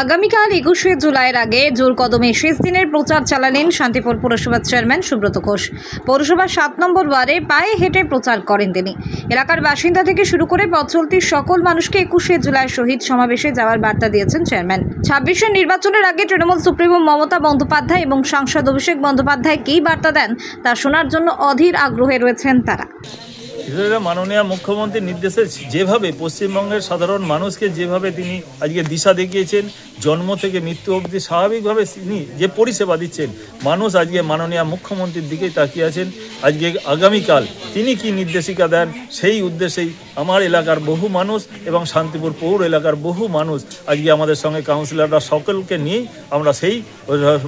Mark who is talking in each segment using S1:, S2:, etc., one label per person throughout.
S1: আগামীকাল ২১শে জুলাইয়ের আগে জোর কদমে শেষ দিনের প্রচার চালালেন শান্তিপুর পৌরসভার চেয়ারম্যান সুব্রত ঘোষ। পৌরসভার ৭ নম্বর ওয়ার্ডে পায়ে হেঁটে প্রচার করেন তিনি। এলাকার বাসিন্দা থেকে শুরু করে পথ চলতি সকল মানুষকে ২১শে জুলাই শহীদ সমাবেশে যাওয়ার বার্তা দিয়েছেন চেয়ারম্যান। ২৬শে নির্বাচনের আগে তৃণমূল সুপ্রিমো মমতা বন্দ্যোপাধ্যায় এবং সাংসদ অভিষেক বন্দ্যোপাধ্যায় কী বার্তা দেন তা শোনার জন্য অধীর আগ্রহে রয়েছেন তারা।
S2: মাননীয় মুখ্যমন্ত্রীর নির্দেশে যেভাবে পশ্চিমবঙ্গের সাধারণ মানুষকে যেভাবে তিনি আজকে দিশা দেখিয়েছেন, জন্ম থেকে মৃত্যু অবধি স্বাভাবিকভাবে তিনি যে পরিষেবা দিচ্ছেন, মানুষ আজকে মাননীয় মুখ্যমন্ত্রীর দিকেই তাকিয়ে আছেন। আজকে আগামীকাল তিনি কি নির্দেশিকা দেন সেই উদ্দেশ্যেই আমার এলাকার বহু মানুষ এবং শান্তিপুর পৌর এলাকার বহু মানুষ আজকে আমাদের সঙ্গে কাউন্সিলররা সকলকে নিয়েই আমরা সেই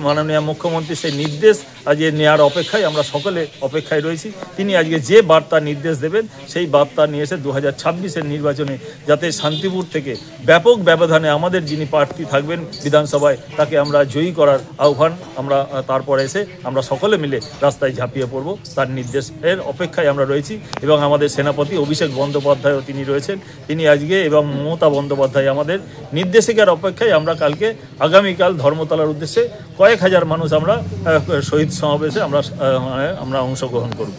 S2: মাননীয় মুখ্যমন্ত্রীর সেই নির্দেশ আজকে নেওয়ার অপেক্ষায় আমরা সকলে অপেক্ষায় রয়েছি। তিনি আজকে যে বার্তা নির্দেশ দেবেন সেই বার্তা নিয়ে এসে ২০২৬-এর নির্বাচনে যাতে শান্তিপুর থেকে ব্যাপক ব্যবধানে আমাদের যিনি প্রার্থী থাকবেন বিধানসভায় তাকে আমরা জয়ী করার আহ্বান আমরা তারপরে এসে আমরা সকলে মিলে রাস্তায় ঝাঁপিয়ে পড়ব, তার নির্দেশের অপেক্ষায় আমরা রয়েছি। এবং আমাদের সেনাপতি অভিষেক বন্দ্যোপাধ্যায়ও তিনি রয়েছেন, তিনি আজকে এবং মমতা বন্দ্যোপাধ্যায় আমাদের নির্দেশিকার অপেক্ষায় আমরা কালকে আগামীকাল ধর্মতলার উদ্দেশ্যে কয়েক হাজার মানুষ আমরা শহীদ সমাবেশে আমরা অংশগ্রহণ করব।